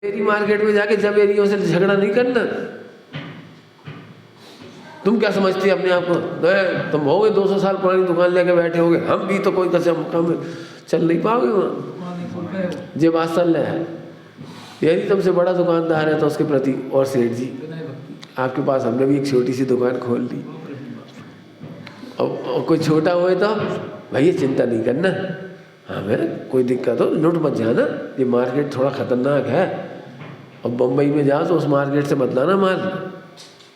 मेरी मार्केट में जाके जवेरियों से झगड़ा नहीं करना। तुम क्या समझती है अपने आप को? तुम होगे 200 साल पुरानी दुकान लेके बैठे होगे, हम भी तो कोई कसम कम चल नहीं पाओगे वहाँ। ये बात चल रहा है। यदि तुमसे बड़ा दुकानदार है तो उसके प्रति, और सेठ जी आपके पास हमने भी एक छोटी सी दुकान खोल ली, और कोई छोटा हुए तो भैया चिंता नहीं करना, हमें कोई दिक्कत हो लुट मत जाना, ये मार्केट थोड़ा ख़तरनाक है, और बम्बई में जाओ तो उस मार्केट से मत लाना माल,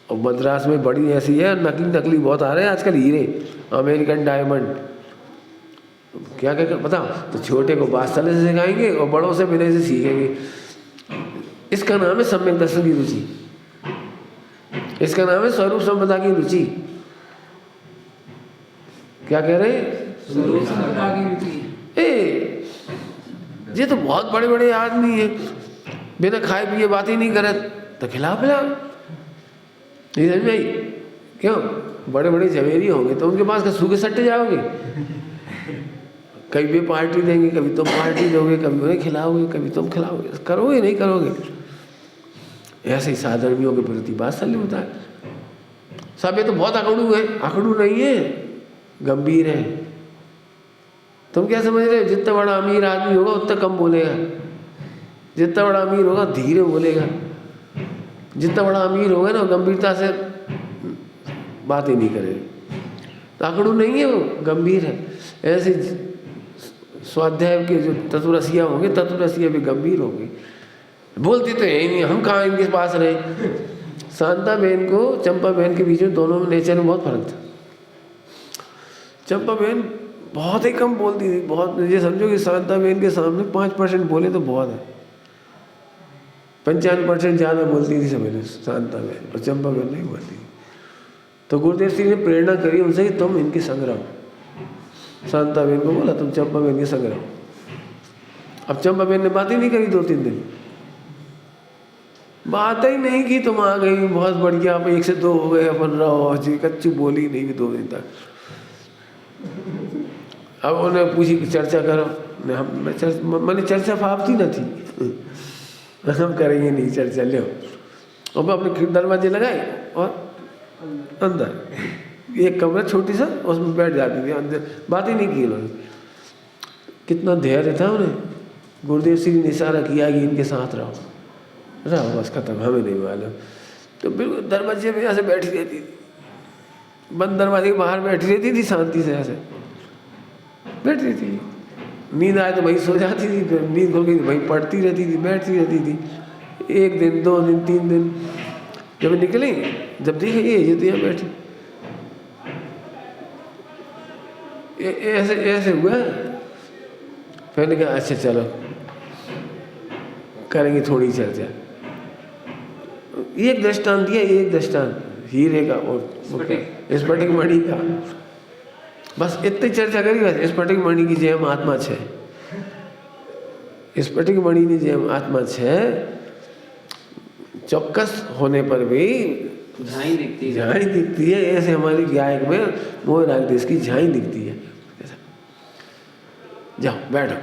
और मद्रास में बड़ी ऐसी है, नकली बहुत आ रहे हैं आजकल हीरे, अमेरिकन डायमंड, क्या क्या बताओ। तो छोटे को बादशाह से सिखाएंगे और बड़ों से विनय से सीखेंगे। इसका नाम है सम्यक दर्शन की रुचि, इसका नाम है स्वरूप संपदा की रुचि। क्या कह रहे हैं? स्वरूप संपदा की रुचि। ये तो बहुत बड़े बड़े आदमी है, बिना खाए पिए बात ही नहीं करे, तो खिला पिला नहीं समझ भाई। क्यों? बड़े बड़े झवेरी होंगे तो उनके पास का सूखे सट्टे जाओगे, कभी वे पार्टी देंगे, कभी तुम पार्टी दोगे, कभी उन्हें खिलाओगे, कभी तुम खिलाओगे, करोगे नहीं करोगे। ऐसे ही साधर्मियों के प्रति वात्सल्य होता है। सब ये तो बहुत अकड़ू है, अकड़ू नहीं है, गंभीर है। तुम क्या समझ रहे हो? जितना बड़ा अमीर आदमी होगा उतना कम बोलेगा, जितना बड़ा अमीर होगा धीरे बोलेगा, जितना बड़ा अमीर होगा ना गंभीरता से बात ही नहीं करेगा। तो अकड़ू नहीं है वो, गंभीर है। ऐसे स्वाध्याय के जो तत्वरसिया होंगे, तत्वरसिया भी गंभीर होंगे, बोलते तो है नहीं, हम कहाँ इनके पास रहे। शांता बहन को चंपा बहन के बीच में दोनों में नेचर में बहुत फर्क था। चंपा बहन बहुत ही कम बोलती थी, बहुत, ये समझो कि शांता बहन के सामने 5% बोले तो बहुत है, 95% ज़्यादा बोलती थी समझ लो शांता बहन, और चंपा बहन नहीं बोलती। तो गुरुदेव सिंह ने प्रेरणा करी उनसे कि तुम इनके संग रहो। शांता बहन को बोला तुम चंपा बहन के संग रहो। अब चंपा बहन ने बात ही नहीं करी 2-3 दिन, बात ही नहीं की, तुम आ गई बहुत बढ़िया, अब 1 से 2 हो गए, अपन रहो जी, कच्ची बोली नहीं भी 2 दिन तक। अब उन्हें पूछी कि चर्चा करो, मैंने चर्चा फापती न थी, हम करेंगे नहीं चर्चा, ले। और मैं अपने दरवाजे लगाए और अंदर एक कमरा छोटी सा, उसमें बैठ जाती थी, अंदर बात ही नहीं की उन्होंने। कितना धैर्य था उन्हें। गुरुदेव सिंह ने इशारा किया कि इनके साथ रहो, बस खत्म, हमें नहीं मालूम। तो बिल्कुल दरवाजे में ऐसे बैठी रहती थी, बंद दरवाजे के बाहर बैठी रहती थी, शांति से ऐसे बैठी थी। नींद आए तो वही सो जाती थी, फिर नींद खुल गई तो वही पढ़ती रहती थी, बैठती रहती थी। 1 दिन 2 दिन 3 दिन जब निकले, जब देखे ये तो यहाँ बैठी, ऐसे ऐसे हुआ। फिर कहा अच्छा चलो करेंगे थोड़ी चर्चा। एक दृष्टांत दिया, एक दृष्टांत हीरे का और स्फटिक मणि का, बस इतनी चर्चा करी। बस स्फटिक मणि की जेम आत्मा छे, स्फटिक मणि की जेम आत्मा छे, चौकस होने पर भी झाई दिखती है। ऐसे हमारी गायक में मोह राग देश की झाई दिखती है। जाओ बैठो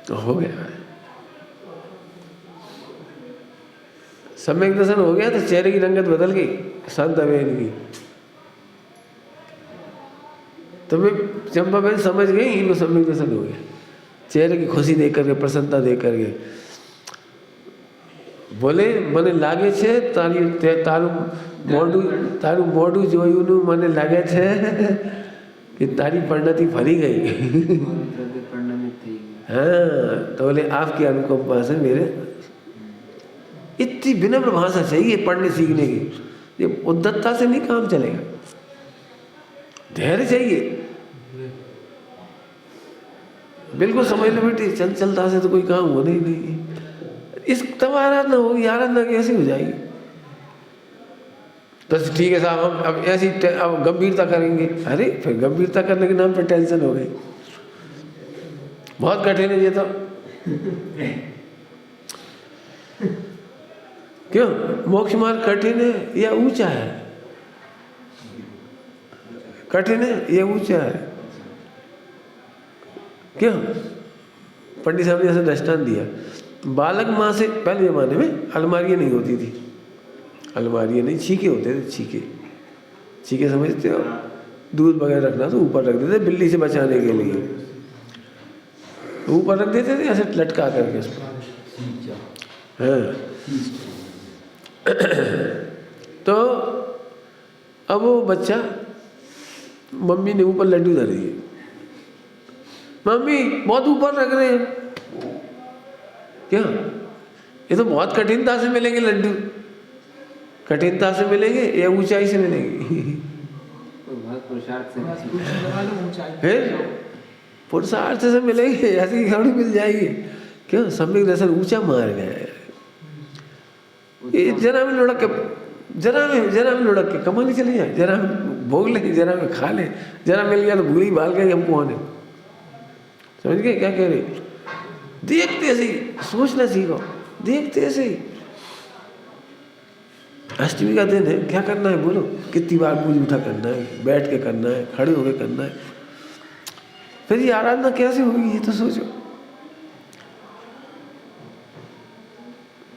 तो हो गया, सम्यक दर्शन हो गया। तो चेहरे की रंगत बदल गई शांता बहन की। तो मैं चंपा बहन समझ गई इनको सम्यक दर्शन हो गया। चेहरे की खुशी देख करके, प्रसन्नता देख करके बोले મને લાગે છે તારું મોઢું જોયું મને લાગે છે कि तारी परिणति फरी गई। हाँ, तो बोले आपकी अनुकंपा से मेरे, इतनी विनम्र भाषा चाहिए पढ़ने सीखने की। ये उद्धतता से नहीं काम चलेगा, धैर्य चाहिए। बिल्कुल समझ लो बेटी, चलता से तो कोई काम होना ही नहीं। इस तब आराधना होगी, आराधना कैसी हो जाएगी? तो ठीक है साहब, हम अब ऐसी अब गंभीरता करेंगे। अरे फिर गंभीरता करने के नाम पर टेंशन हो गई, बहुत कठिन है ये तो। क्यों? मोक्ष मार्ग कठिन है या ऊंचा है? कठिन है या ऊंचा है? क्यों? पंडित साहब ने ऐसा दृष्टांत दिया, बालक माँ से, पहले ज़माने में अलमारियाँ नहीं होती थी, अलमारियाँ नहीं, छीके होते थे, छीके, छीके समझते हो, दूध वगैरह रखना तो ऊपर रख देते बिल्ली से बचाने के लिए, ऊपर रख देते थे ऐसे लटका करके उसको। हाँ तो अब वो बच्चा, मम्मी ने ऊपर लड्डू धर दिए, मम्मी बहुत ऊपर रख रहे हैं क्या, ये तो बहुत कठिनता से मिलेंगे लड्डू, कठिनता से मिलेंगे या ऊंचाई से मिलेंगे? पुरुषार्थ से मिलेंगे, ऐसी खड़ी मिल जाएगी क्यों? सम्यक दर्शन ऊंचा मार गया, ये जरा में लुढ़क के, जरा में लुढ़क के कमाने चले जाए, जरा में भोग ले, जरा में खा ले, जरा मिल गया तो भूली भाल गए हम कौन है। समझ गए क्या कह रहे? देखते से ही सोचना सीखो, देखते से ही। अष्टमी का दिन है, क्या करना है बोलो? कितनी बार मुझे उठा करना है, बैठ के करना है, खड़े होके करना है, फिर ये आराधना कैसे होगी ये तो सोचो।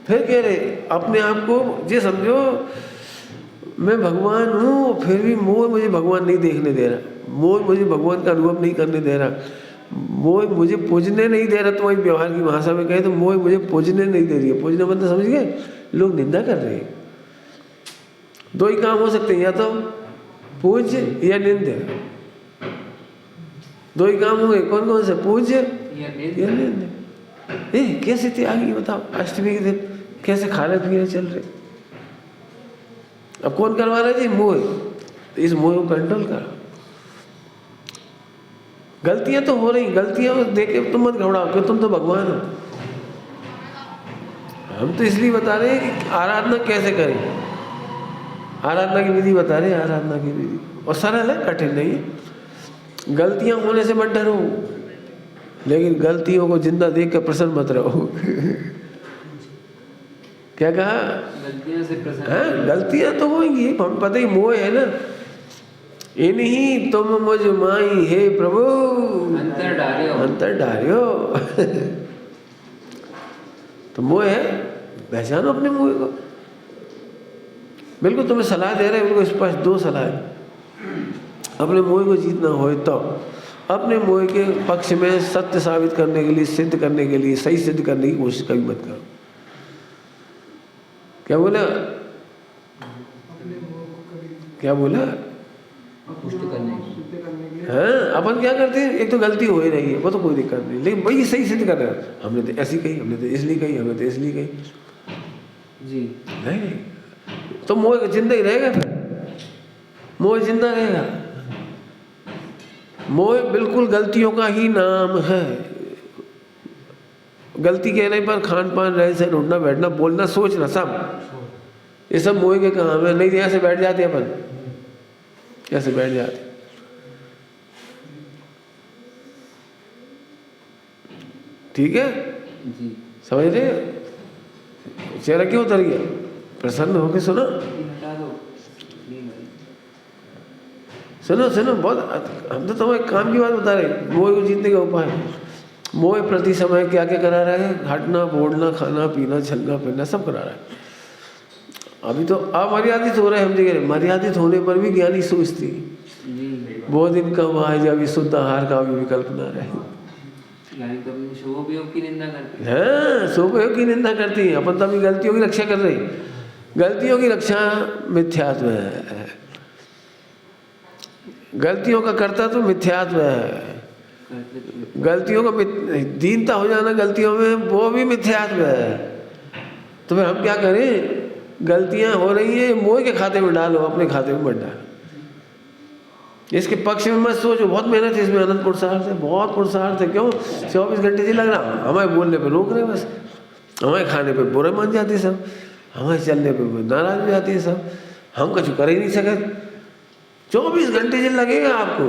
फिर कह रहे अपने आप को ये समझो मैं भगवान हूँ, फिर भी मोह मुझे भगवान नहीं देखने दे रहा, मोह मुझे भगवान का अनुभव नहीं करने दे रहा, मोह मुझे पूजने नहीं दे रहा। तुम्हारी व्यवहार की भाषा में कहे तो मोह मुझे पूजने नहीं दे रही है। पूजने मतलब समझ गए, लोग निंदा कर रहे हैं। दो ही काम हो सकते हैं, या तो पूज्य या निंदा, दो ही काम होंगे। कौन कौन से? पूज्य या निंदा। कैसे त्यागी बताओ, अष्टमी के दिन कैसे खाने पीने चल रहे। अब कौन करवा रहा है जी? मोह। तो इस मोह को कंट्रोल करो। गलतियां तो हो रही, गलतियां देख के तुम मत घबराओ कि तुम तो भगवान हो। हम तो इसलिए बता रहे हैं कि आराधना कैसे करें, आराधना की विधि बता रहे हैं, आराधना की विधि। और सरल है, कठिन नहीं है। गलतियां होने से मत डरो, लेकिन गलतियों को जिंदा देख कर प्रसन्न मत रहो। क्या कहा? गलतियां से प्रसन्न। हाँ, गलतियां तो होंगी, हम पता ही मोह है ना। इन्हीं तुम मुझ माई हे प्रभु अंतर डारियो। तो मोह है, पहचानो अपने मोह को। बिल्कुल तुम्हें सलाह दे रहे हैं, बिल्कुल स्पष्ट दो सलाह है। अपने मोह को जीतना हो तो अपने मोह के पक्ष में सत्य साबित करने के लिए, सिद्ध करने के लिए, सही सिद्ध करने की कोशिश कभी मत करो। क्या बोला? क्या बोला? हाँ, अपन क्या करते हैं, एक तो गलती हो ही रही है, वो तो कोई दिक्कत नहीं, लेकिन वही सही सिद्ध कर रहे हैं। हमने तो ऐसी कही, हमने तो इसलिए कही, हमने तो इसलिए कही जी। नहीं, तो मोह जिंदा ही रहेगा। फिर मोह जिंदा रहेगा। मोह बिल्कुल गलतियों का ही नाम है। गलती कहने पर खान पान, रहन सहन, उठना बैठना, बोलना, सोचना, सब ये सब मोह के काम है। नहीं ऐसे बैठ जाते अपन, कैसे बैठ जाते। ठीक है जी, समझ रहे? चेहरा क्यों उतर गया? प्रसन्न होके सुनो, सुनो सुनो। बहुत हम तो तुम्हें काम की बात बता रहे। मोह को जीतने का उपाय, मोह प्रति समय क्या क्या करा रहा है? घाटना, बोलना, खाना पीना, चलना फिरना, सब करा रहा है। अभी तो अमर्यादित हो रहे हैं हम जगह। मर्यादित होने पर भी ज्ञानी सोचती, वो दिन कब आए जब शुद्ध आहार का भी विकल्प न रहे। शुभोपयोग की निंदा करती है। हाँ, शुभोपयोग की निंदा करती है। अपन तो अपनी गलतियों की रक्षा कर रहे हैं। गलतियों की रक्षा मिथ्यात्व है, गलतियों का कर्ता तो मिथ्यात्व है। गलतियों का दीनता हो जाना गलतियों में, वो भी मिथ्यात्व है। तो फिर हम क्या करें? गलतियां हो रही है, मोह के खाते में डालो, अपने खाते में मत डालो। इसके पक्ष में मत सोचो। बहुत मेहनत है इसमें, अनंत पुरुषार्थ है, बहुत पुरुषार्थ है। क्यों? 24 घंटे से लग रहा। हमारे बोलने पे रोक रहे, बस हमारे खाने पे बुरे मान जाते सब, हमारे चलने पे नाराज हो जाती है सब। हम कुछ कर ही नहीं सके। 24 घंटे से लगेगा, आपको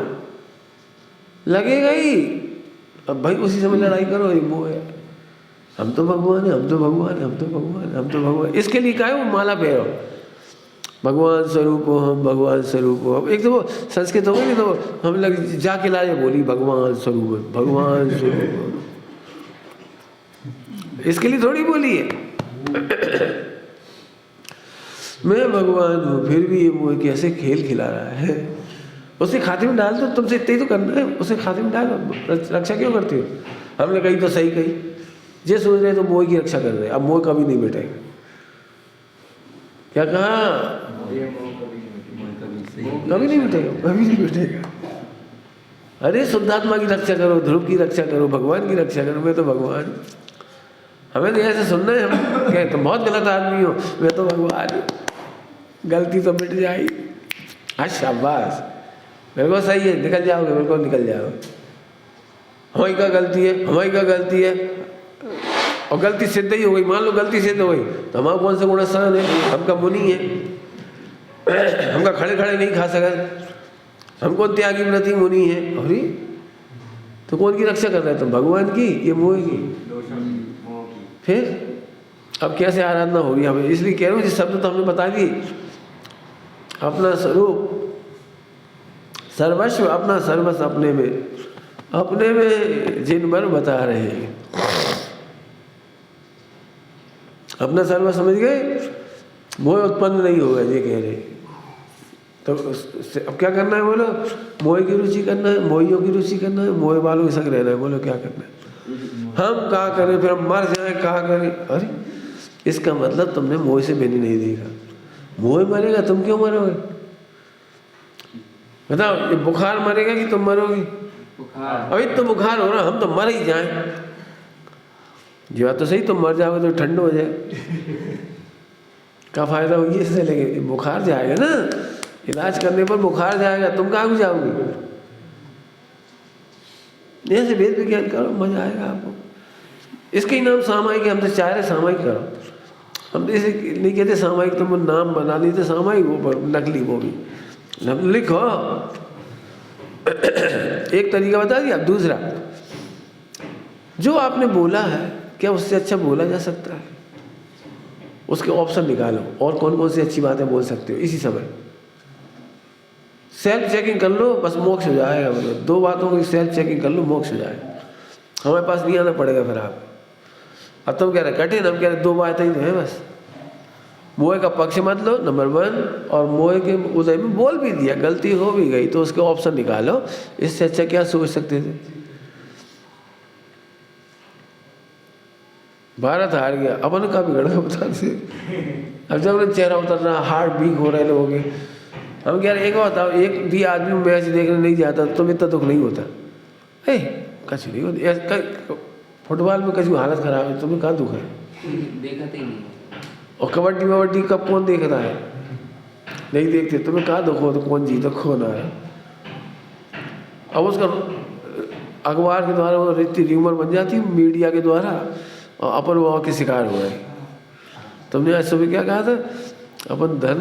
लगेगा ही। अब भाई उसी समय लड़ाई करो, ये मोह है। हम तो भगवान है, हम तो भगवान है, हम तो भगवान, हम तो भगवान। इसके लिए क्या है? वो माला पहनो, भगवान स्वरूप हो हम, भगवान स्वरूप हो। एक तो वो संस्कृत हो गई, तो हम लग जाके लाए बोली भगवान स्वरूप, भगवान स्वरूप। इसके लिए थोड़ी बोली है। मैं भगवान हूँ, फिर भी ये मोह कैसे खेल खिला रहा है। उसे खाते में डाल दो, तुमसे इतना ही तो करना है, उसे खाते में डालो। रक्षा क्यों करते हो? हमने कही तो सही कही, जे सोच रहे तो मोह की रक्षा कर रहे। अब मोह कभी नहीं मिटेगा। क्या कहा? कभी नहीं मिटेगा, कभी नहीं मिटेगा। अरे शुद्धात्मा की रक्षा करो, ध्रुव की रक्षा करो, भगवान की रक्षा करो। मैं तो भगवान, हमें नहीं ऐसे सुनना है। हम कहे तुम बहुत गलत आदमी हो, मैं तो भगवान, गलती तो मिट जाएगी। अच्छा शाबाश, बिल्कुल सही है, निकल जाओगे, बिल्कुल निकल जाओगे। हमारी क्या गलती है, हमारी क्या गलती है? और गलती सिद्ध ही हो गई, मान लो गलती सिद्ध हो गई, तो हमारा कौन सा गुणस्थान है? हमका मुनि है, हमका खड़े खड़े नहीं खा सकते, हमको त्यागी व्रती मुनि है। अरे तो कौन की रक्षा कर रहा है? तुम भगवान की, ये मोह की। फिर अब कैसे आराधना होगी हमें? इसलिए कह रहा हूँ, शब्द तो हमने बता दिए। अपना स्वरूप सर्वस्व, अपना सर्वस्व अपने में जिन भर बता रहे हैं। अपना सर्वस्व समझ गए, मोह उत्पन्न नहीं होगा, ये कह रहे। तो अब क्या करना है बोलो? मोह की रुचि करना है, मोहियों की रुचि करना है, मोह वालों के संग रहना है। बोलो क्या करना है? हम कहा करें, फिर हम मर जाए कहा करें? अरे इसका मतलब तुमने मोह से मैंने नहीं देखा। मोह मरेगा, तुम क्यों मरोगे? बताओ, ये बुखार मरेगा कि तुम मरोगे? अभी तो बुखार हो रहा, हम तो मर ही जाए। जी बात तो सही, तुम मर जाओगे तो ठंड हो जाए, क्या फायदा होगी इससे? लेकिन बुखार जाएगा ना, इलाज करने पर बुखार जाएगा, तुम कहाँ को जाओगे? ऐसे वेद विज्ञान करो, मजा आएगा आपको। इसके ही नाम सामायिक है, हम तो चाह रहे सामायिक करो। हम तो इसे नहीं कहते सामायिक, तुम नाम बना देते सामायिक, वो नकली, वो भी लिखो। एक तरीका बता दिया। दूसरा, जो आपने बोला है क्या उससे अच्छा बोला जा सकता है? उसके ऑप्शन निकालो, और कौन कौन सी अच्छी बातें बोल सकते हो इसी समय। सेल्फ चेकिंग कर लो, बस मोक्ष हो जाएगा। मतलब 2 बातों की सेल्फ चेकिंग कर लो, मोक्ष हो जाएगा। हमारे पास नहीं आना पड़ेगा फिर आप। अब तुम कह रहे कठिन, हम कह रहे 2 बातें ही तो है बस। मोह का पक्ष मत लो, नंबर 1, और मोह के उदय में बोल भी दिया, गलती हो भी गई तो उसके ऑप्शन निकालो। इससे अच्छा क्या सोच सकते थे? भारत हार गया, अपन का बिगड़ बता से। अब जब चेहरा उतर रहा, हार्ट वीक हो रहे लोगों के, हम कह रहे एक बताओ, एक भी आदमी मैच देखने नहीं जाता तो तुम्हें इतना दुख नहीं होता? कुछ नहीं होता। फुटबॉल में कभी हालत खराब है, तुम्हें कहाँ दुख है? देखते ही नहीं। और कबड्डी वबड्डी कब कौन देख रहा है? नहीं देखते, तुम्हें कहाँ दुख हो? तो कौन जीता कौन आया? अब उसका अखबार के द्वारा वो इतनी र्यूमर बन जाती है, मीडिया के द्वारा, और अपन वहाँ के शिकार हो गए। तुमने आज सुबह क्या कहा था? अपन धन,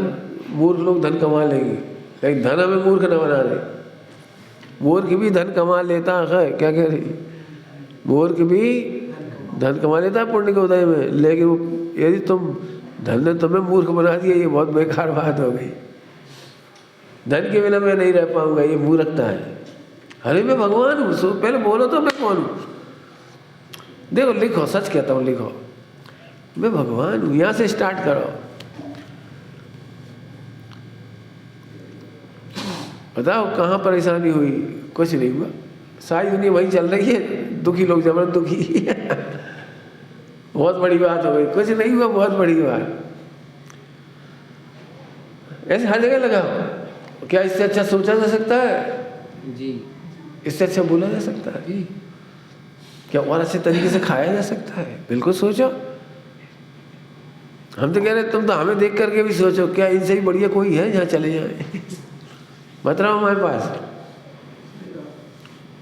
मूर्ख लोग धन कमा लेंगे, लेकिन धन हमें मूर्ख न बना रहे। मूर्ख भी धन कमा लेता है, क्या कह रही? मूर्ख भी धन कमा लेता है पुण्य के उदय में, लेकिन यदि तुम धन ने तुम्हें मूर्ख बना दिया, ये बहुत बेकार बात हो गई। धन के बिना मैं नहीं रह पाऊंगा, ये मूर्खता है। अरे मैं भगवान हूँ, सो पहले बोलो तो मैं कौन हूँ? देखो लिखो, सच कहता हूँ, लिखो मैं भगवान हूँ। यहाँ से स्टार्ट करो। बताओ कहाँ परेशानी हुई? कुछ नहीं हुआ, सारी दुनिया वही चल रही है, दुखी लोग जबरदस्त दुखी। बहुत बड़ी बात हो गई, कुछ नहीं हुआ, बहुत बड़ी बात। ऐसे हर जगह लगाओ। क्या इससे अच्छा सोचा जा सकता है? जी। इससे अच्छा बोला जा सकता है? जी। क्या और अच्छे तरीके से खाया जा सकता है? बिल्कुल सोचो। हम तो कह रहे तुम तो हमें देख करके भी सोचो, क्या इनसे ही बढ़िया कोई है जहाँ चले जाए? मत रहो हमारे पास,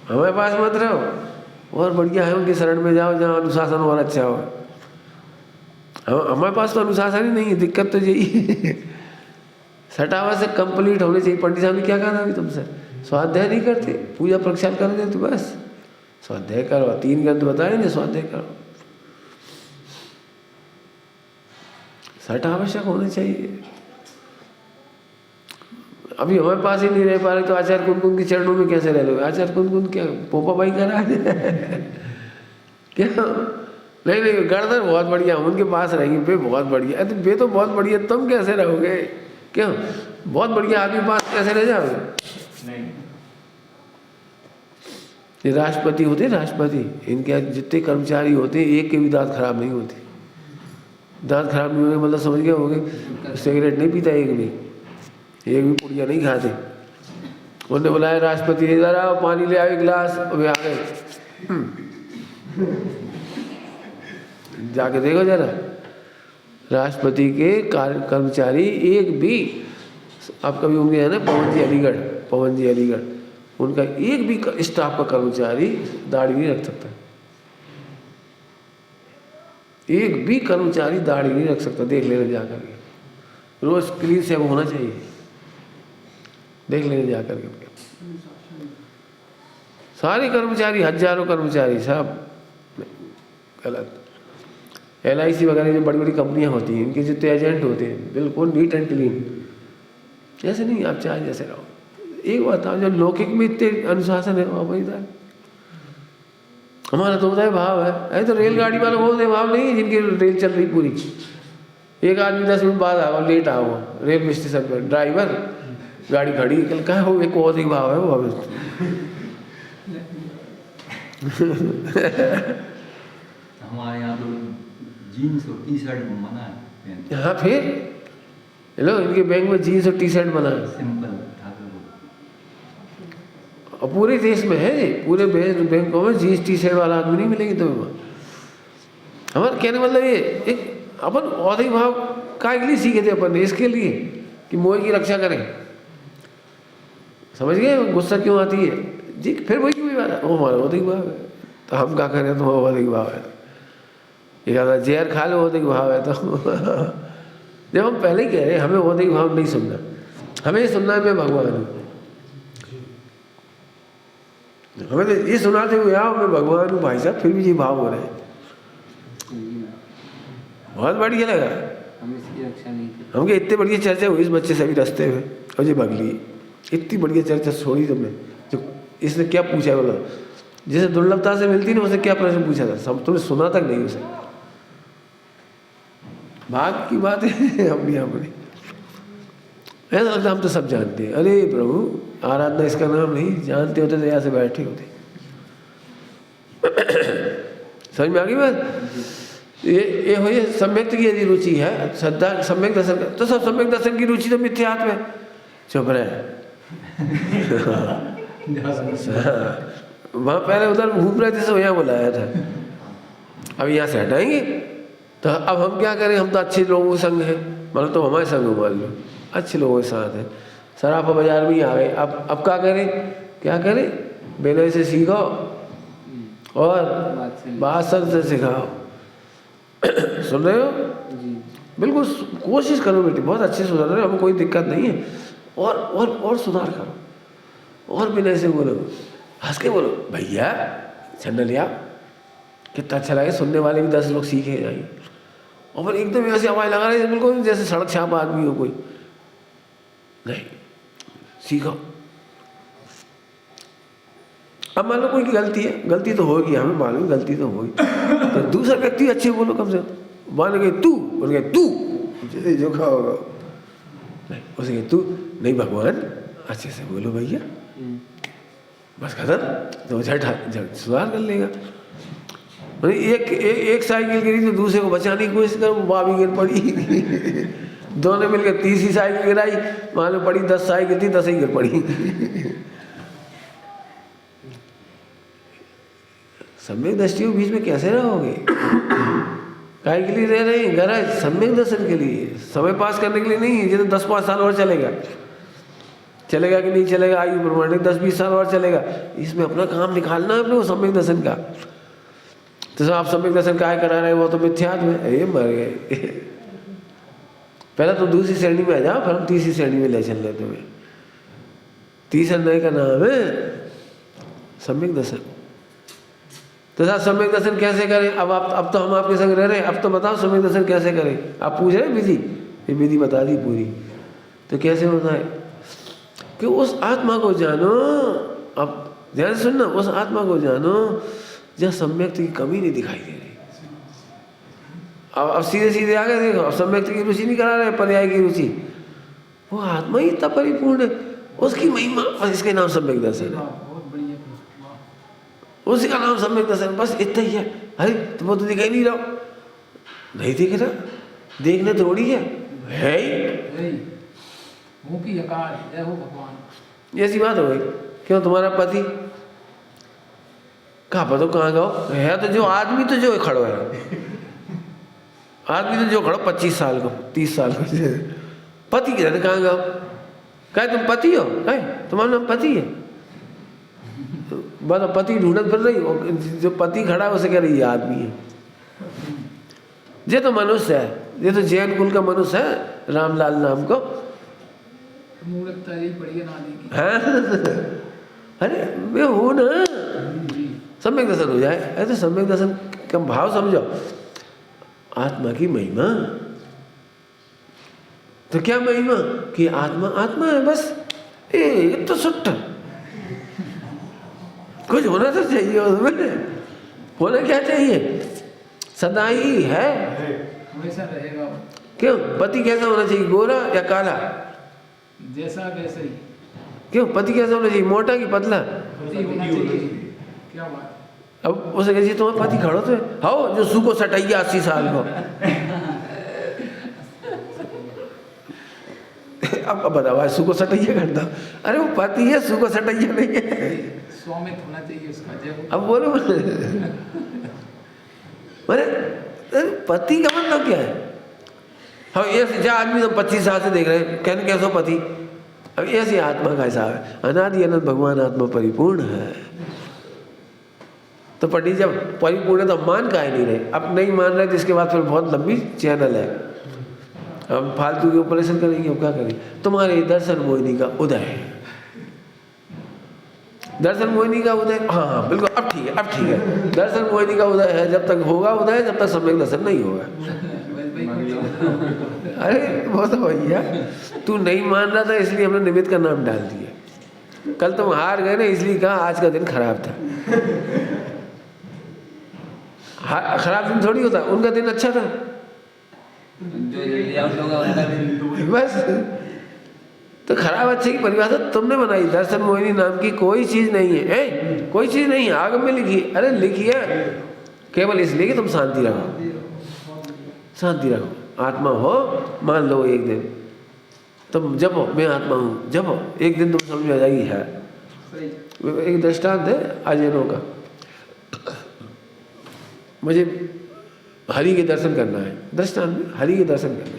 हमारे पास मत रहो। और बढ़िया है उनके शरण में जाओ जहाँ अनुशासन और अच्छा हो। हमारे पास तो अनुशासन ही नहीं है, दिक्कत तो यही है। सटावा से कंप्लीट होने चाहिए। पंडित साहब ने क्या कहा था अभी तुमसे? स्वाध्याय नहीं करते, पूजा प्रक्षाल करोगे तो बस स्वाध्याय करो। 3 ग्रंथ बताए ना, स्वाध्याय करो। सट आवश्यक होना चाहिए। अभी हमारे पास ही नहीं रह पा रहे तो आचार्य कुनकुन के चरणों में कैसे रह लोगे? आचार्य कुनकुन क्या पोपा भाई करा क्या? नहीं नहीं, गर्दन बहुत बढ़िया, उनके पास रहेंगे, वे बहुत बढ़िया। अरे वे तो बहुत बढ़िया, तुम कैसे रहोगे? क्यों? बहुत बढ़िया आदमी पास कैसे रह जाओगे? नहीं। ये राष्ट्रपति होते हैं, राष्ट्रपति, इनके जितने कर्मचारी होते हैं एक के भी दांत खराब नहीं होते। दांत खराब नहीं होने मतलब समझ गए होगे, सिगरेट नहीं पीता एक भी पुड़िया नहीं खाते। उन्होंने बुलाया राष्ट्रपति, इधर आओ, पानी ले आओ एक गिलास, वे आ गए। जाके देखो जरा, राष्ट्रपति के कर्मचारी एक भी, आप कभी उनके हैं ना पवन जी अलीगढ़, उनका एक भी स्टाफ का कर्मचारी दाढ़ी नहीं रख सकता। एक भी कर्मचारी दाढ़ी नहीं रख सकता, देख लेना जाकर के। रोज क्लीन से होना चाहिए, देख लेना जाकर के। सारे कर्मचारी, हजारों कर्मचारी सब गलत। LIC वगैरह जो बड़ी बड़ी कंपनियां होती हैं, इनके जितने एजेंट होते हैं बिल्कुल नीट एंड क्लीन, जैसे नहीं आप चाहे जैसे रहो। एक बात बताओ, जो लौकिक में इतने अनुशासन है वही था। हमारा तो उदय भाव है, ऐसे तो रेलगाड़ी वालों को उदय भाव नहीं है, जिनकी रेल चल रही पूरी। एक आदमी 10 मिनट बाद आओ, लेट आओ रेलवे स्टेशन पर, ड्राइवर गाड़ी खड़ी कल का हो, एक और भाव है वो हमें। हमारे यहाँ तो जीन्स और टी-शर्ट मना है। हाँ फिर हेलो, इनके बैंक में जीन्स और टी-शर्ट बना है, सिंपल। और पूरे देश में है, पूरे बैंकों में जीन्स टी-शर्ट वाला आदमी नहीं मिलेगी तुम्हें वहाँ। हमारा कहने मतलब ये एक अपन औधई भाव काय के लिए सीखे थे अपन, इसके लिए कि मोह की रक्षा करें। समझ गए गुस्सा क्यों आती है जी? फिर वही बात है, वो हमारा औधई भाव है तो हम क्या करें, तो औधई भाव है। ये कहता जहर खा लो, औधई भाव है। तो जब हम पहले ही कह रहे हैं हमें औधई भाव नहीं सुनना, हमें ये सुनना है मैं भगवान हूँ। हमें तो ये सुनाते हुए आओ मैं भगवान हूँ भाई साहब, फिर भी ये भाव हो रहे हैं। बहुत बढ़िया लगा। हम इसकी रक्षा नहीं की। हमके इतने बढ़िया चर्चा हुई इस बच्चे से अभी रास्ते में, और ये बगली इतनी बढ़िया चर्चा छोड़ी तुमने। जो इसने क्या पूछा बोला, जैसे दुर्लभता से मिलती ना, उसे क्या प्रश्न पूछा था, सब तुमने सुना तक नहीं उसे। भाग की बात है अपनी अपनी, ऐसा लगता हम तो सब जानते हैं। अरे प्रभु आराधना इसका नाम नहीं, जानते होते तो यहाँ से बैठे होते। समझ में आ गई बात? ये हो ये सम्यक की यदि रुचि है, श्रद्धा सम्यक दर्शन का, तो सब सम्यक दर्शन की रुचि तो मिथ्यात्व है। चुप रहे। वहाँ पहले उधर घूम रहे थे, सब यहाँ बुलाया था, अब यहाँ से हटाएंगे। तो अब हम क्या करें, हम तो अच्छे लोगों के संग हैं, मतलब तो हमारे संग मान लो अच्छे लोगों के साथ है। सराफा बाजार में ही आ गए, अब क्या करें, विनय से सीखो और बात से सिखाओ। सुन रहे हो? बिल्कुल कोशिश करो बेटी, बहुत अच्छे सुधर रहे हो, हमें कोई दिक्कत नहीं है। और सुधार करो, और विनय से बोलो, हंस के बोलो, भैया छन्ना लिया, कितना अच्छा लगे, सुनने वाले भी 10 लोग सीखे जाएंगे। और फिर एकदम ऐसे आवाज़ लगा रहे बिल्कुल जैसे सड़क छाप आदमी हो कोई। नहीं, सीखो। अब मान लो कोई की गलती तो होगी, हमें मालूम गलती तो होगी, तो दूसरा व्यक्ति अच्छे बोलो कम से कम। मान गए तू, बोल गए तू, जैसे जो खाओगा नहीं, उसे कहे तू नहीं, भगवान अच्छे से बोलो भैया, बस खत्म। तो झट सुधार कर लेगा। एक साइकिल गिरी तो दूसरे को बचाने की कोशिश करो, वो भी गिर पड़ी। दोनों मिलकर तीसरी साइकिल गिराई, मान लो पड़ी 10 साइकिल थी, 10 ही गिर पड़ी। सम्यक दृष्टि के बीच में कैसे रहोगे? काय के लिए रह रहे हैं? गरज सम्यक दर्शन के लिए, समय पास करने के लिए नहीं है। ये तो 10-5 साल और चलेगा कि नहीं चलेगा, आयु प्रमाणिक 10-20 साल और चलेगा, इसमें अपना काम निकालना है अपने को सम्यक दर्शन का। तो आप सम्यक दर्शन काय करा रहे हो, वो तो मिथ्यात्व है। ये मर गए। पहले तो दूसरी श्रेणी में आ जाओ, फिर हम तीसरी श्रेणी में ले चल रहे तुम्हें। तीसरा नए का नाम है सम्यक दर्शन। तो साहब सम्यक दर्शन कैसे करें? अब तो हम आपके संग रह रहे हैं, अब तो बताओ सम्यक दर्शन कैसे करें? आप पूछ रहे हैं विधि, ये विधि बता दी पूरी। तो कैसे होता है कि उस आत्मा को जानो, अब ध्यान से सुनना, उस आत्मा को जानो जहाँ सम्यक की कमी नहीं दिखाई दे रही। अब सीधे सीधे आ गए, देखो अब सम्यक्त की रुचि नहीं करा रहे, पर्याय की रुचि। वो आत्मा ही इतना परिपूर्ण है, उसकी महिमा, बस इसके नाम सम्यक दर्शन है, बहुत बढ़िया, वाह। उसी का नाम सम्यक दर्शन, बस इतना ही है। अरे तुम वो तो दिखाई नहीं रहा, नहीं दिख रहा, देखने थोड़ी है ही। मुँह की अकार, जय हो भगवान। ऐसी बात हो गई। क्यों तुम्हारा पति कहाँ पर, तो कहाँ गाओ है, तो जो आदमी तो जो खड़ो है, आदमी तो जो खड़ो 25 साल को 30 साल को, पति के रहते कहाँ गाओ, कहे तुम पति हो, कहे तुम्हारा नाम पति है, बस पति ढूंढत फिर रही हो, जो पति खड़ा है उसे कह रही है आदमी है। ये तो मनुष्य है, ये तो जैन कुल का मनुष्य है, रामलाल नाम को। मूर्खता यही बढ़िया नाली की। हाँ अरे मैं हूँ ना, सम्यक दर्शन हो जाए। ऐसे सम्यक दर्शन का भाव समझो, आत्मा की महिमा। तो क्या महिमा कि आत्मा आत्मा है, बस ये तो सुट्टा, कुछ होना तो चाहिए उसमें, होना क्या चाहिए, सदा ही है, हमेशा रहेगा। क्यों पति कैसा होना चाहिए, गोरा या काला, जैसा वैसा ही। क्यों पति कैसा होना चाहिए, मोटा कि पतला, पति होना चाहिए। क्या बात। अब उसे कहिए तुम्हारा पति खड़ो तो हो जो सू को सटाइया 80 साल को। अब बताओ सू को सटाइया करता, अरे वो पति है, सू को सटाइया नहीं है, स्वामित्व होना चाहिए उसका। जय। अब बोलो अरे पति का मतलब क्या है। हम ऐसे आदमी तो 25 साल से देख रहे हैं, कहने कैसो पति। अब ऐसी आत्मा का हिसाब है, अनादि अनंत भगवान आत्मा परिपूर्ण है। तो पंडित जब परिपूर्ण है तो मान काहे नहीं रहे, अब नहीं मान रहे तो इसके बाद फिर बहुत लंबी चैनल है, हम फालतू के ऑपरेशन करेंगे, अब क्या करेंगे। तुम्हारे दर्शन मोहिनी का उदय, दर्शन मोहिनी का उदय, हाँ बिल्कुल, अब ठीक है, अब ठीक है, दर्शन मोहिनी का उदय है, जब तक होगा उदय, जब तक सम्यक दर्शन नहीं होगा। अरे वो तो भैया तू नहीं मान रहा था इसलिए हमने निमित्त का नाम डाल दिया, कल तुम हार गए ना इसलिए कहा आज का दिन खराब था। खराब दिन थोड़ी होता, उनका दिन अच्छा था, जो जल्दी आउट होगा उनका दिन। बस। तो खराब अच्छे की परिभाषा तुमने बनाई, दर्शन मोहिनी नाम की कोई चीज नहीं है, कोई चीज नहीं है, आगम में लिखी, अरे लिखी है केवल इसलिए कि तुम शांति रखो, शांति रखो। आत्मा हो मान लो एक दिन तुम जपो, मैं आत्मा हूँ, जपो, एक दिन तुम समझ में आ जाएगी है। एक दृष्टांत है आजैनों का, मुझे हरि के दर्शन करना है, दृष्टांत में हरि के दर्शन करने,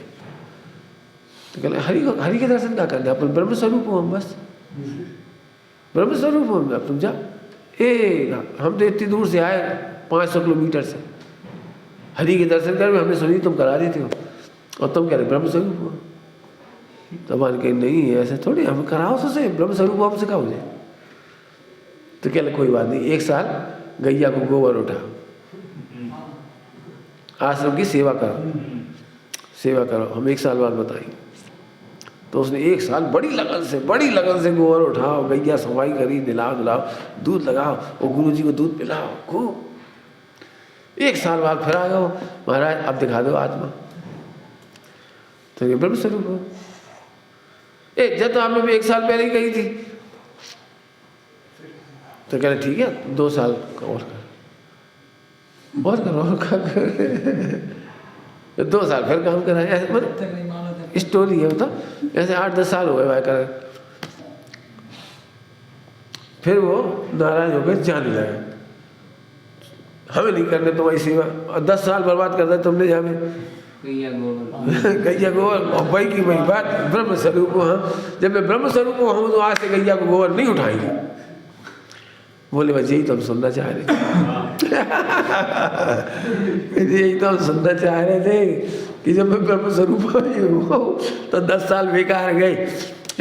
तो कहले हरि के दर्शन क्या करना है, अपन ब्रह्म स्वरूप हो, हम बस ब्रह्म स्वरूप हो, अब तुम जा। हम तो इतनी दूर से आए 500 किलोमीटर से, हरि के दर्शन कर, हमने सुनी तुम करा देते हो, और तुम कह रहे ब्रह्म स्वरूप हो। तो मान के नहीं ऐसे थोड़ी, हम कराओ तो से ब्रह्म स्वरूप हमसे कहा मुझे। तो कहले कोई बात नहीं, 1 साल गैया को गोबर उठा, आश्रम की सेवा करो, सेवा करो, हम 1 साल बाद बताएंगे। तो उसने 1 साल बड़ी लगन से गोबर उठाओ, गैया सफाई करी, नहलाओ, दूध लगाओ, और गुरुजी को दूध पिलाओ खूब। 1 साल बाद फिर आ गए, महाराज अब दिखा दो आत्मा, तो ये ब्रह्म स्वरूप हो। जब तो आपने भी 1 साल पहले ही कही थी, तो कह रहे ठीक है 2 साल और कर 2 साल फिर काम करा, ऐसे मतलब स्टोरी है, मतलब ऐसे 8-10 साल हो गए भाई कर। फिर वो नाराज होकर जाने लगा, हमें नहीं करने तुम्हारी सेवा, और 10 साल बर्बाद कर दिया तुमने जाने गैया गोबर। और भाई की वही बात, ब्रह्म स्वरूप हो, हाँ जब मैं ब्रह्म स्वरूप हूँ तो आज से गैया को गोबर नहीं उठाएंगे। बोले बस यही तो हम सुनना चाह रहे थे। यही तो हम सुनना चाह रहे थे कि जब मैं ब्रह्म स्वरूप हूँ तो 10 साल बेकार गए।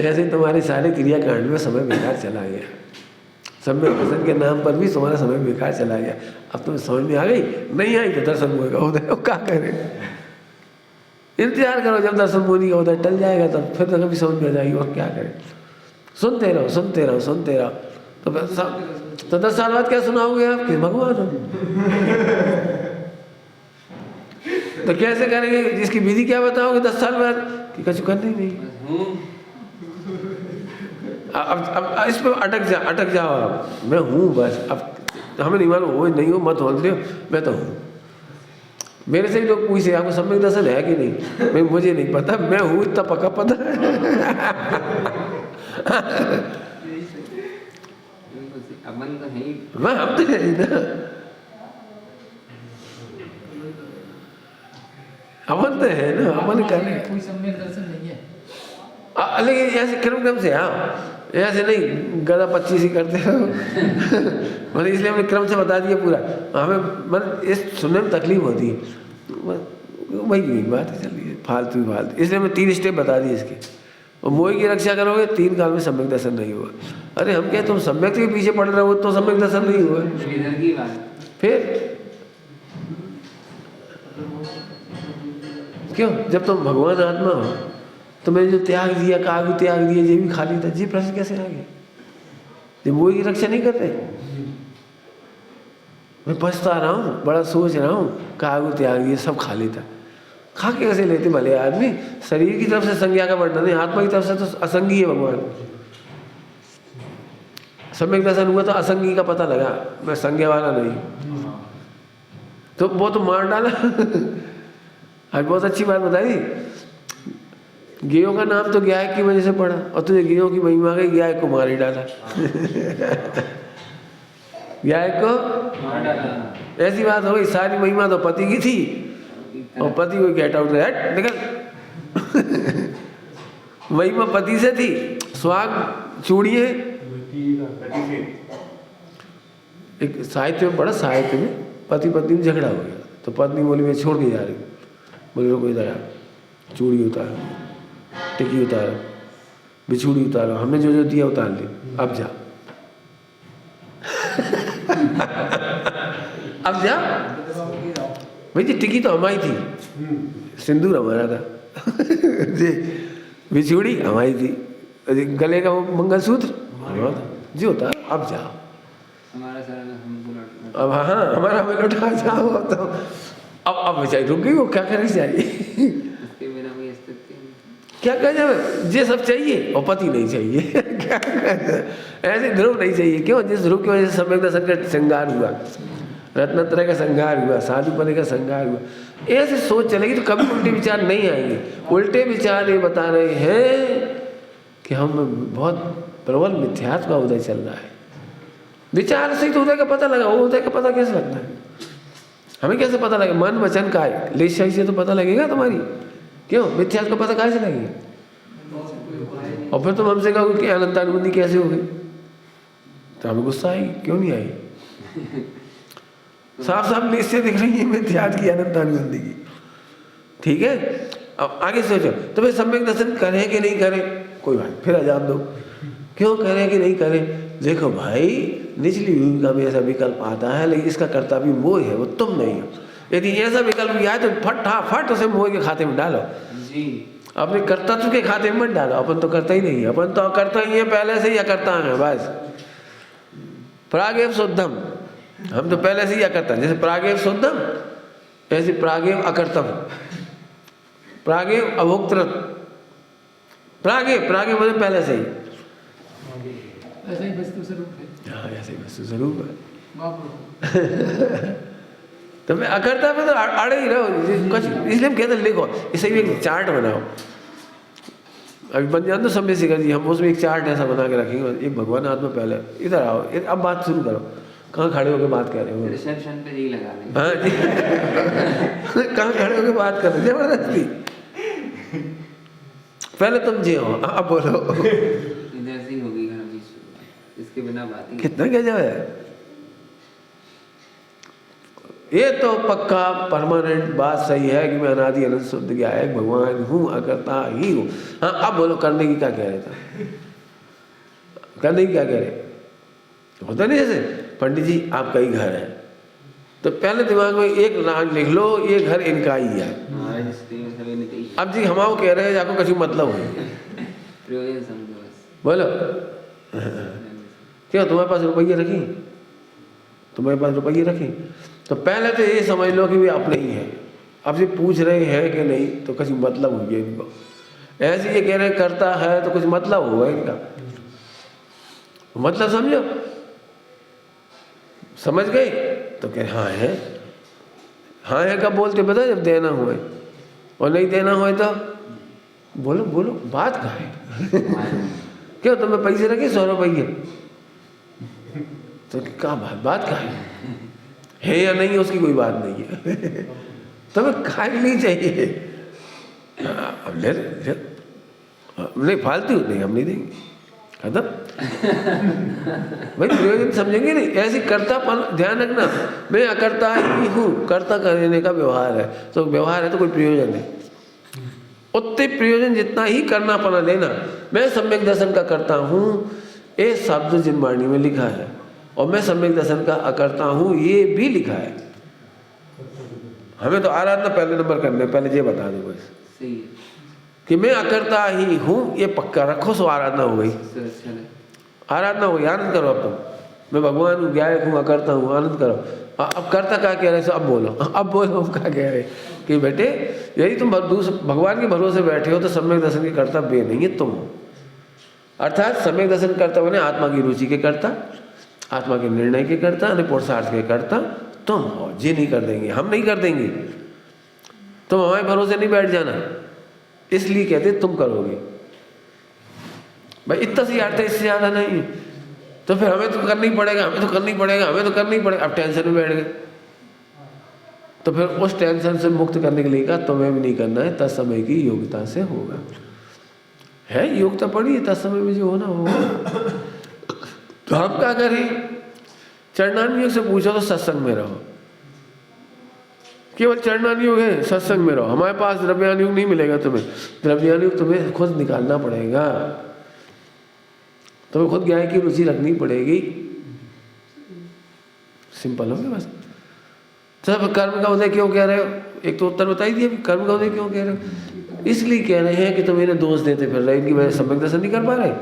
ऐसे तुम्हारे सारे क्रियाकांड में समय बेकार चला गया, सम्यक दर्शन के नाम पर भी तुम्हारा समय बेकार चला गया। अब तुम्हें समझ में आ गई, नहीं आई तो दर्शन होगा उधर, क्या करें, इंतजार करो, जब दर्शन मोनी का उधर टल जाएगा तब फिर तो कभी समझ में आ जाएगी, और क्या करें। सुनते रहो। तो 10 साल बाद क्या सुनाओगे आप कि भगवान हो। तो कैसे करेंगे? इसकी विधि क्या बताओगे 10 साल बाद कि कुछ करना ही नहीं। बस हूँ। अब इस पर अटक जाओ आप, मैं हूँ बस। अब हमें नहीं मालूम हो नहीं हो मत होने दो, मैं तो हूँ। मेरे से भी लोग पूछे आपको सम्यक दर्शन है कि नहीं, मैं मुझे नहीं पता, मैं हूँ इतना पक्का पता है। अपन तो है ही। मैं हम तो है ही ना, अपन तो है ना, अपन करें। कोई सम्यक दर्शन नहीं है। लेकिन ऐसे क्रम से ऐसे नहीं गदा 25 ही करते हो। मतलब इसलिए हमने क्रम से बता दिया पूरा। हमें मतलब इस सुनने में तकलीफ होती है, वही बात चल रही है फालतू, इसलिए हमने 3 स्टेप बता दिए इसके। और मोह की रक्षा करोगे 3 काल में सम्यक दर्शन नहीं हुआ। अरे हम क्या तुम सम्यक के पीछे पड़ रहे हो तो सम्यक दर्शन नहीं हुआ इधर की बात। फिर क्यों? जब तुम भगवान आत्मा हो तो मैंने जो त्याग दिया, कागु त्याग दिया, ये भी खाली था, ये प्रश्न कैसे आ गया? ये मोह की रक्षा नहीं कर रहे। मैं पछता रहा हूँ, बड़ा सोच रहा हूँ, कागु त्याग दिया, सब खाली था। खा के कैसे लेते भले आदमी? शरीर की तरफ से संज्ञा का वर्णन है, आत्मा की तरफ से तो असंगी है भगवान। सम्यक दर्शन हुआ तो असंगी का पता लगा, मैं संज्ञा वाला नहीं। तो वो तो मार डाला। आज बहुत अच्छी बात बताई, गेयों का नाम तो गाय की वजह से पड़ा और तुझे गेयों की महिमा गई, गाय को मार ही डाला। गाय को मार डाला। ऐसी बात हो गई, सारी महिमा तो पति की थी और पति को गेट आउट, हट निकल। महिमा पति से थी, सुहाग चूड़िए। एक साहित्य में पढ़ा, साहित्य में पति पत्नी में झगड़ा हो गया तो पत्नी बोली मैं छोड़ के जा रही हूँ। बोले रुको इधर आ, चूड़ी उतारो, टिकी उतारो, बिछूड़ी उतारो, हमने जो जो दिया उतार ली, अब जा। अब जा भाई जी, टिकी तो हमारी थी, सिंदूर हमारा था। जी बिछूड़ी हमारी थी, गले का वो मंगलसूत्र हमारा था जी, होता अब जाओ। हमारा सर हमको लौट। अब हाँ हमारा हमें लौटा जाओ। तो अब बेचारी रुक गई, वो क्या करनी चाहिए? इसके बिना कोई अस्तित्व नहीं। क्या कह जाए, ये सब चाहिए और पति नहीं चाहिए। क्या ऐसे ध्रुव नहीं चाहिए। क्यों? जिस ध्रुव की वजह से सम्यक दर्शन का श्रृंगार हुआ, रत्नत्रय का श्रृंगार हुआ, साधुपने का श्रृंगार हुआ। ऐसे सोच चलेगी तो कभी उल्टे विचार नहीं आएंगे। उल्टे विचार ये बता रहे हैं कि हम बहुत प्रबल मिथ्यात्व का उदय चल रहा है। विचार से ही तो उदय का पता लगा, वो उदय का पता कैसे लगता है? हमें कैसे पता लगे? मन वचन काय लेशाई से तो पता लगेगा तुम्हारी। क्यों? मिथ्यात्व का पता कैसे लगेगा? और फिर तुम हमसे कहोगे कि अनंतानुबंधी कैसे हो गई, तो हमें गुस्सा आएगी। क्यों नहीं आई? साफ साफ निश्चय दिख रही है मिथ्यात्व की, अनंतानुबंधी की। ठीक है, अब आगे सोचो तो भाई सम्यक दर्शन करें कि नहीं करें, कोई बात फिर अजाब दो, क्यों करें कि नहीं करें? देखो भाई, निचली भूमिका में ऐसा विकल्प आता है, लेकिन इसका कर्ता भी मोह है, वो तुम नहीं हो। यदि ऐसा विकल्प भी आए तो फटाफट उसे मोह के खाते में डालो जी। अपने कर्तत्व के खाते में मत डालो। अपन तो करता ही नहीं है, अपन तो करता ही है पहले से ही अकर्ता है बस। प्रागेव शुद्धम, हम तो पहले से ही अकर्ता। जैसे प्रागेव शुद्धम ऐसे प्रागेव अकर्तम, प्रागेव अभोक्तृत्व, प्रागेव मतलब पहले से ही। ऐसा ही वस्तु स्वरूप है। हाँ ऐसे ही वस्तु स्वरूप है। बाप रे। तो मैं अकर्ता में तो अड़े ही रहो कुछ, इसलिए हम कहते हैं लिखो, इसे भी एक चार्ट बनाओ। अभी बन जाए तो समय शिखर जी, हम उसमें एक चार्ट ऐसा बना के रखेंगे। एक भगवान आत्मा पहले, इधर आओ, अब बात शुरू करो। कहाँ खड़े होकर बात कर रहे हो? रिसेप्शन पे जी लगा देंगे। हाँ जी। कहाँ खड़े होकर बात कर रहे हो? जबरदस्ती। पहले तुम जी हो, अब बोलो। इधर से ही होगी घर की शुरुआत, इसके बिना बात ही। कितना गजब है ये तो पक्का परमानेंट बात सही है कि मैं अनादि अनंत शुद्ध गया है, भगवान हूँ, अकर्ता ही हूँ। हाँ अब बोलो करने की क्या कह रहे थे? करने की क्या कह रहे? होता नहीं जैसे पंडित जी आपका ही घर है, तो पहले दिमाग में एक लाइन लिख लो, ये घर इनका ही है। अब जी हम कह रहे हैं जाको कभी मतलब हो, प्रयोजन समझो बस। बोलो क्यों तुम्हारे पास रुपये रखी? तुम्हारे पास रुपये रखी तो पहले तो ये समझ लो कि वे अपने ही हैं, अब ये पूछ रहे हैं कि नहीं तो कुछ मतलब हो गया इनको। ऐसे ये कह रहे हैं करता है तो कुछ मतलब होगा इनका, मतलब समझो, समझ गए? तो कह हाँ है, हाँ है कब बोलते पता, जब देना हुए, और नहीं देना हुए तो बोलो बोलो, बात कहाँ है? क्यों तुम्हें पैसे रखे 100 रुपये, तो क्या बात कहाँ है या नहीं, उसकी कोई बात नहीं है। तुम्हें खाए नहीं चाहिए, अब ले नहीं, फालतू नहीं, हम नहीं देंगे, खत्म। भाई प्रयोजन समझेंगे नहीं, ऐसी कर्तापन ध्यान रखना। मैं अकर्ता ही हूँ, कर्ता करने का व्यवहार है, तो व्यवहार है तो कोई प्रयोजन है, उतने प्रयोजन जितना ही करनापना लेना। मैं सम्यक दर्शन का करता हूँ, ये शब्द जिनवाणी में लिखा है, और मैं सम्यक दर्शन का अकर्ता हूँ ये भी लिखा है। हमें तो आराधना पहले नंबर करने, पहले ये बता दो बस सही कि मैं अकर्ता ही हूँ, ये पक्का रखो, सो आराधना हो गई, आराधना हो गई। आनंद करो अब तुम, मैं भगवान हूँ, गायक हूँ, अकर्ता हूँ, आनंद करो। अब करता क्या कह रहे, अब बोलो, अब बोलो क्या कह रहे कि बेटे यदि तुम भगवान के भरोसे बैठे हो तो सम्यक दर्शन के कर्तव्य नहीं है तुम हो। अर्थात सम्यक दर्शन कर्ता बने आत्मा की रुचि के कर्ता, आत्मा के निर्णय के कर्ता, पुरुषार्थ के कर्ता तुम हो। जी नहीं कर देंगे, हम नहीं कर देंगे, तुम हमारे भरोसे नहीं बैठ जाना, इसलिए कहते तुम करोगे। भाई इतना सी अर्थ है, इससे ज़्यादा नहीं। तो फिर हमें तो करना ही पड़ेगा, हमें तो करना ही पड़ेगा, हमें तो करना ही पड़ेगा। अब टेंशन में बैठ गए, तो फिर उस टेंशन से मुक्त करने के लिए कहा तुम्हें भी नहीं करना है, तत्समय की योग्यता से होगा। है योग्यता पड़ी है, तत्समय में जो होना होगा। तो हम क्या करें? चरणानुयोग से पूछो तो सत्संग में रहो, केवल चरणानुयोग है, सत्संग में रहो। हमारे पास द्रव्यानुयोग नहीं मिलेगा तुम्हें, द्रव्यानुयोग तुम्हें खुद निकालना पड़ेगा, तुम्हें खुद ज्ञान की रुचि रखनी पड़ेगी। सिंपल हो गया बस। सब कर्म का उदय क्यों कह रहे हो? एक तो उत्तर बताई दिया, कर्म का उदय क्यों कह रहे हो? इसलिए कह रहे हैं कि तुम इन्हें दोष देते फिर रहे, इनकी वजह सम्यक दर्शन नहीं कर पा रहे।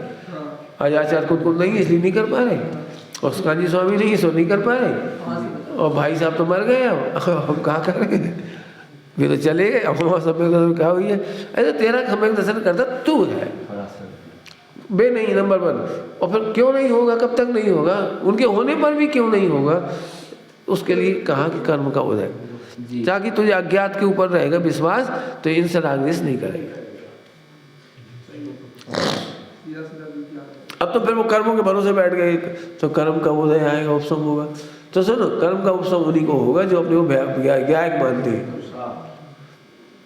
आज आचार्य कुछ नहीं है इसलिए नहीं कर पा रहे, और कांजी स्वामी नहीं है सो नहीं कर पा रहे, और भाई साहब तो मर गए, अब हम कहाँ करें, वे तो चले गए, अब वहाँ सम्यक दर्शन क्या हुई है? ऐसे तेरा सम्यक दर्शन करता तू है बे नहीं, नंबर 1। और फिर क्यों नहीं होगा, कब तक नहीं होगा, उनके होने पर भी क्यों नहीं होगा? उसके लिए कहा कि कर्म का उदय, ताकि तुझे अज्ञात के ऊपर रहेगा विश्वास, तो इनसे रागद्वेष नहीं करेगा। अब तो फिर वो कर्मों के भरोसे बैठ गए, तो कर्म का उदय आएगा, उपशम होगा। तो सुनो, कर्म का उपशम उन्हीं को होगा जो अपने को ज्ञायक मानते हैं।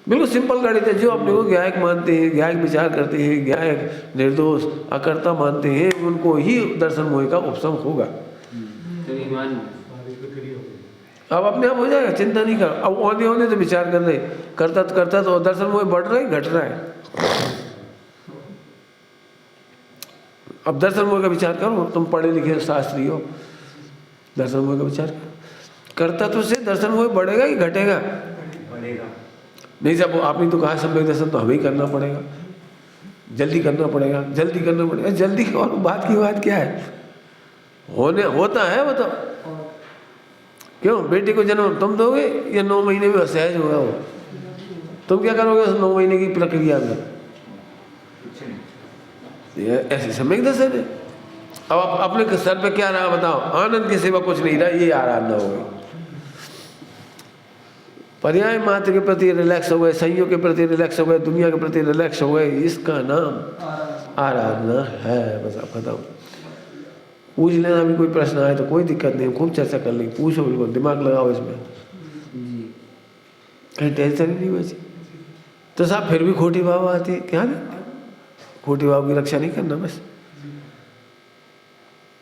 बिल्कुल सिंपल गणित है, जो अपने को ज्ञायक मानते हैं, ज्ञायक विचार करते हैं, ज्ञायक निर्दोष अकर्ता मानते हैं, उनको ही दर्शन मोह का उपशम होगा। अब अपने आप हो जाएगा, चिंता नहीं कर। अब होने तो विचार कर रहे, करता तो दर्शन मोह बढ़ रहा है घट रहा है। अब दर्शन मोह का विचार करो, तुम पढ़े लिखे शास्त्री हो, दर्शन मोह का विचार करता तो से दर्शन मोह बढ़ेगा कि घटेगा? बढ़ेगा। नहीं जब आपने तो कहा सम्यक दर्शन तो हमें ही करना पड़ेगा, जल्दी करना पड़ेगा, जल्दी करना पड़ेगा। जल्दी और बात की बात क्या है? होता है वो तो। क्यों? बेटे को जन्म तुम दोगे या 9 महीने में सहज होगा वो? तुम क्या करोगे उस 9 महीने की प्रक्रिया में? ऐसे सम्यक दर्शन है। अब अपने सर पे क्या रहा बताओ? आनंद के सिवा कुछ नहीं रहा, ये आराधना हो गई। पर्याय मात्र के प्रति रिलैक्स हो गए, संयोग के प्रति रिलैक्स हो गए, दुनिया के प्रति रिलैक्स हो गए, इसका नाम आराधना है। बस आप बताओ, पूछ लेना भी कोई प्रश्न आए तो कोई दिक्कत नहीं, खूब चर्चा कर लेंगे, पूछो, बिल्कुल दिमाग लगाओ इसमें, कहीं टेंशन ही नहीं बची। तो साहब फिर भी खोटी भाव आती है, क्या खोटी भाव की रक्षा नहीं करना, बस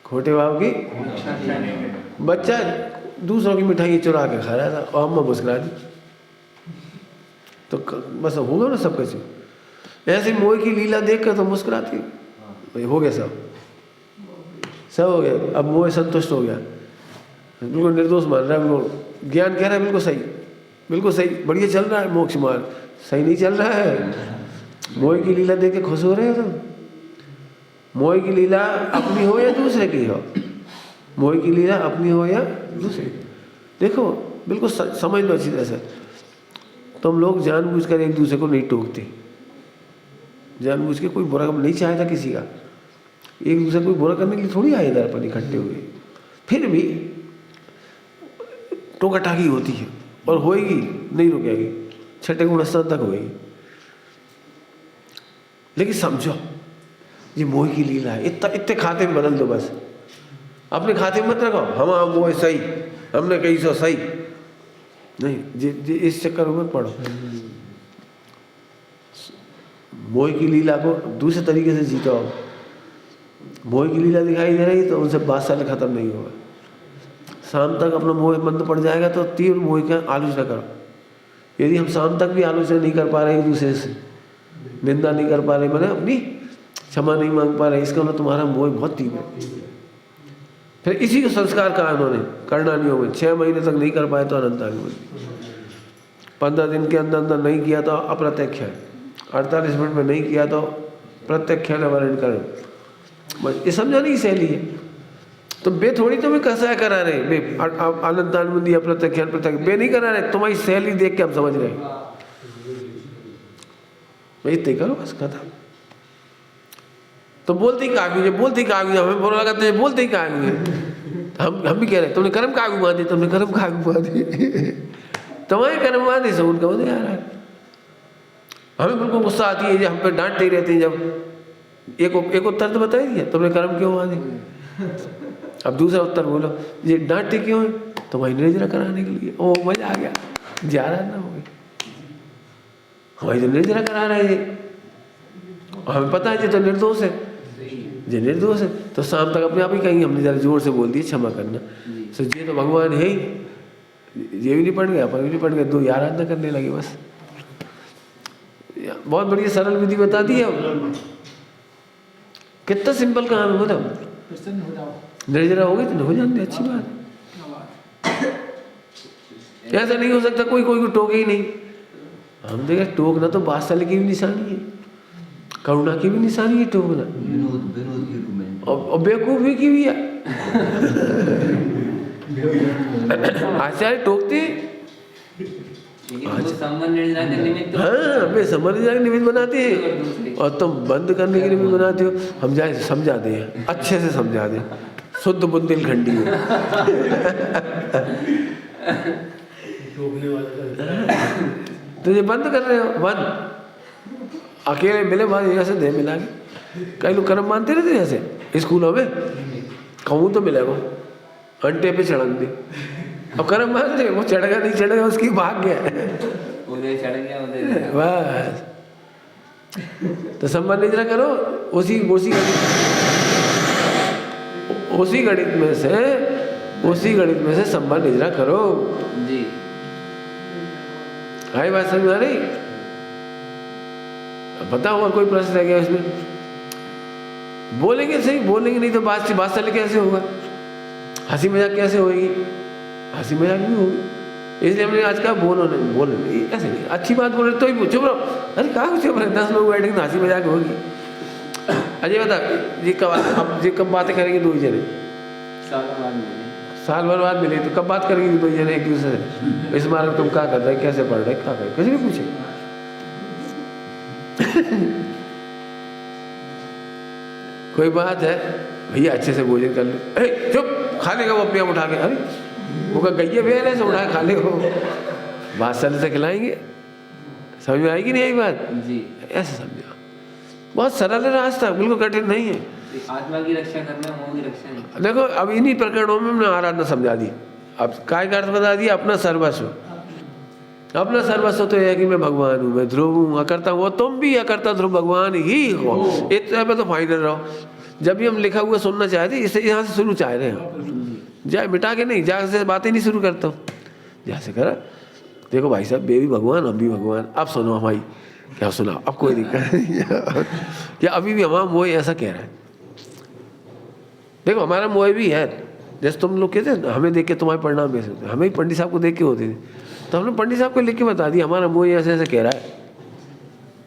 खोटे भाव की। बच्चा दूसरों की मिठाई चुरा के खा रहा था और अम्मा मुस्कुरा दी, तो बस होगा ना सब कुछ। ऐसी मोह की लीला देख कर तो मुस्कुराती, हो गया सब हो गया। अब मोह संतुष्ट हो गया, बिल्कुल निर्दोष मान रहा है, बिल्कुल ज्ञान कह रहा है बिल्कुल सही, बिल्कुल सही, बढ़िया चल रहा है मोक्ष मार्ग, सही नहीं चल रहा है। मोह की लीला देख के खुश हो रहे हो तुम? मोह की लीला अपनी हो या दूसरे की हो? मोह की लीला अपनी हो या दूसरी? देखो बिल्कुल समझ लो अच्छी तरह से। तो हम लोग जानबूझकर एक दूसरे को नहीं टोकते, जानबूझ के कोई बुरा नहीं चाहता किसी का, एक दूसरे को बुरा करने के लिए थोड़ी आए इधर पर इकट्ठे हुए। फिर भी टोका टाकी होती है और होएगी, नहीं रुकेगी, छठे गुण स्थान तक होएगी। लेकिन समझो ये मोह की लीला है, इतने खाते में बदल दो बस, अपने खाते में मत रखो हम वो सही, हमने कही सो सही नहीं, इस चक्कर में मत पड़ो। मोह की लीला को दूसरे तरीके से जीतो। मोह की लीला दिखाई दे रही तो उनसे 22 साल खत्म नहीं होगा। शाम तक अपना मोह बंद पड़ जाएगा तो तीव्र मोह का आलोचना करो। यदि हम शाम तक भी आलोचना नहीं कर पा रहे एक दूसरे से, निंदा नहीं कर पा रहे, मैंने अपनी क्षमा नहीं मांग पा रहे, इसका मतलब तुम्हारा मोह बहुत तीव्र है। फिर इसी को संस्कार कहा उन्होंने करणानियों में, 6 महीने तक नहीं कर पाए तो अनंतानि, 15 दिन के अंदर अंदर नहीं किया तो अप्रत्यक्ष है, 48 मिनट में नहीं किया तो प्रत्यक्ष है वर्ण करें। बस ये समझाने की शैली है। तो बे थोड़ी तुम्हें कैसा करा रहे, बे अनंतानुबंधी अप्रत्यक्ष प्रत्यक्ष बे नहीं करा रहे, तुम्हारी शैली देख के हम समझ रहे हैं। इतने करो बस खत्म। तो बोलते ही कागू, बोलते ही कागू, हमें बुरा लगा तो बोलते ही कागू। हम भी कह रहे तुमने कर्म कागू बांधे, तुमने कर्म कागू बांधे, तुम्हारे कर्म बांधे सब उनका बंधे आ रहा है। हमें बिल्कुल गुस्सा आती है जब हम पे डांटते ही रहते हैं। जब एक उत्तर तो बता ही दिया, तुमने कर्म क्यों बांधे। अब दूसरा उत्तर बोलो, ये डांटते क्यों है, तुम्हारी निर्जरा कराने के लिए। ओ मजा आ गया, जा रहा ना हो गई, हमारी तो निर्जरा करा रहे हैं, हमें पता है ये तो निर्दोष है, ये निर्दोष है। तो शाम तक अपने आप ही कहेंगे, हमने ज़रा जोर से बोल दिए क्षमा करना, तो ये तो भगवान है ही, ये भी नहीं पड़ गया, अपन भी नहीं पड़ गया, 2 आराधना करने लगे बस। बहुत बढ़िया सरल विधि बता दी है, कितना सिंपल काम है। मतलब प्रसन्न हो जाओ, निर्जरा हो गई तो हो जाने, अच्छी बात। ऐसा नहीं हो सकता कोई को टोके ही नहीं। हम देखे टोकना तो वात्सल्य की भी निशानी है, करुणा की भी निशानी है टोकना, विनोद के रूप में, और बेवकूफी की भी है। आचार्य टोकते संबंध निमित्त, हाँ बे संबंध निमित्त बनाते हैं, और तुम बंद करने के लिए भी बनाते हो। हम जाए समझा दें, अच्छे से समझा दें, शुद्ध बुंदेलखंडी हो। तो ये बंद कर रहे हो, बंद अकेले मिले बाद ऐसे दे मिला के। कई लोग कर्म मानते रहते ऐसे स्कूलों में, कहूँ तो मिलेगा अंटे पे चढ़न दे, अब कर्म मानते वो चढ़ेगा नहीं चढ़ेगा उसकी भाग गया, उधर चढ़ गया उधर बस। तो संबंध निजरा करो, उसी गणित में से संबंध निजरा करो जी। आई बात समझ आ रही। बताओ और कोई प्रश्न रह गया इसमें। बोलेंगे सही, बोलेंगे नहीं तो बात चले कैसे होगा, हंसी मजाक कैसे होगी, हंसी मजाक भी होगी। इसलिए हमने आज कहा बोलो नहीं, ऐसे नहीं, अच्छी बात बोल रहे तो ही चुप रहो। अरे कहाँ चुप रहे, 10 लोग बैठेंगे तो हंसी मजाक होगी। अजय बता ये कब बातें करेंगे 2 जने, साल भर बाद मिले तो कब बात करेंगे 2 जने एक दूसरे से। इस बार तुम क्या कर रहे, कैसे पढ़ रहे, क्या कर रहे, किसी भी पूछे। कोई बात है भैया अच्छे से भोजन कर लो, चुप खा लेगा वो अपने आप उठा के, अरे वो का गैया भेल है से उठा के खा ले, बात सरल से खिलाएंगे। समझ में आएगी नहीं आई बात जी, ऐसे समझो, बहुत सरल है रास्ता, बिल्कुल कठिन नहीं है। आत्मा की रक्षा करना, मोह की रक्षा नहीं। देखो अब इन्हीं प्रकरणों में हमने आराधना समझा दी, अब काय का अर्थ बता दिया, अपना सर्वस्व। अपना सर्वस्व तो यह है कि मैं भगवान हूँ, मैं ध्रुव हूँ, अकर्ता हूँ, तुम भी अकर्ता ध्रुव भगवान ही हो। इतना पे तो फाइनल रहो। जब भी हम लिखा हुआ सुनना चाहते इसे यहाँ से शुरू चाह रहे हैं, जाए मिटा के नहीं, जहाँ से बातें नहीं शुरू करता हूँ, जहाँ से करा। देखो भाई साहब, बे भी भगवान, हम भी भगवान, अब सुनो हमारी क्या सुना, अब कोई दिक्कत नहीं। क्या अभी भी हमारा मोह ऐसा कह रहा है। देखो हमारा मोह भी है, जैसे तुम लोग कहते हैं हमें देख के तुम्हारे परिणाम कैसे होते, हमें पंडित साहब को देख के होते थे, तो हमने पंडित साहब को लिख के बता दिया हमारा मोह ऐसे ऐसे कह रहा है।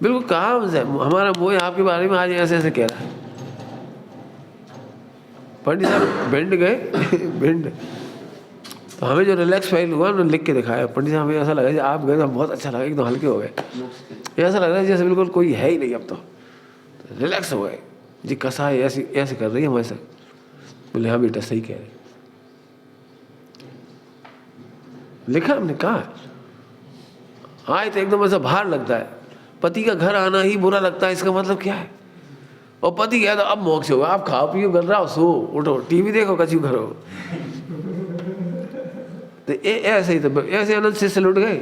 बिल्कुल कहा हमसे, हमारा मोह आपके बारे में आज ऐसे ऐसे कह रहा है। पंडित साहब भिंड गए, भिंड तो हमें जो रिलैक्स फील हुआ उन्होंने लिख के दिखाया। पंडित साहब हमें ऐसा लगा कि आप गए तो बहुत अच्छा लगा, एकदम हल्के हो गए, ऐसा लग रहा है जैसे बिल्कुल कोई है ही नहीं, अब तो रिलैक्स हो गए जी। कसा है ऐसी ऐसे कर रही है हमारे साथ। बोले हाँ बेटा सही कह रहे, लिखा हमने कहा। आए तो एकदम ऐसा भार लगता है, पति का घर आना ही बुरा लगता है, इसका मतलब क्या है। और पति गया तो अब मोक्ष होगा, आप खाओ पियो गल रहा सो उठो टीवी देखो कछु करो। तो ऐसे ही तो ऐसे अनंत शिष्य लुट गए,